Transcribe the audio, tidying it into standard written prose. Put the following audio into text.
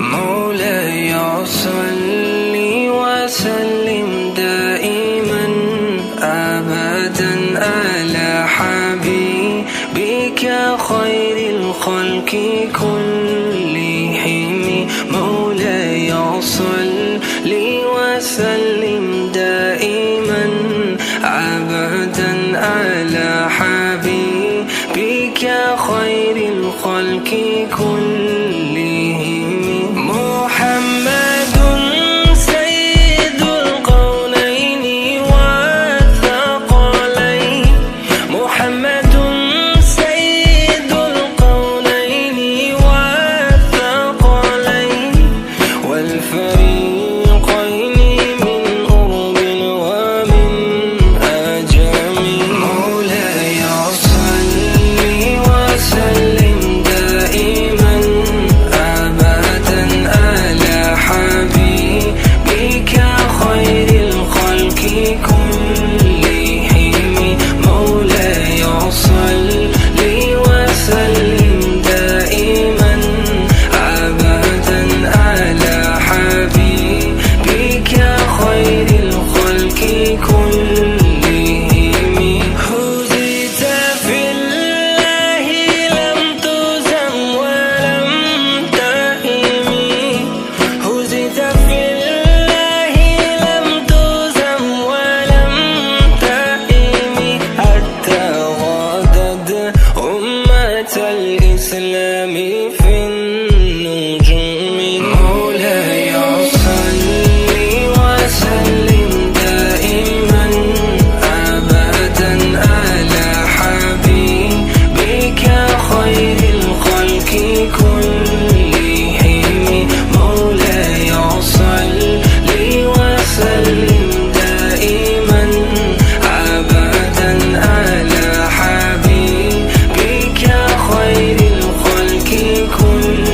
مولاي صل وسلم دائما أبدا على حبيبك خير الخلق كلهم. مولاي صل وسلم دائما أبدا على حبيبك خير الخلق كلهم. محمد سيد القولين والثقلين، محمد سيد القولين والثقلين والفريقين من أرب ومن أجم. مولاي صل وسلم دائما أبدا على حبيبك خير الخلق كلهم. مولاي صل وسلم دائما أبدا على حبيبك خير الخلق كلهم. هزيت في الله لم تزم ولم تهم، هزيت في الله لم تزم ولم تهم، حتى غادت أمة الإسلام في النجوم. مولاي صل وسلم دائما أبدا على حبيبك خير الخلق كلهم. مولاي صل وسلم دائما أبدا على حبيبك خير الخلق كلهم.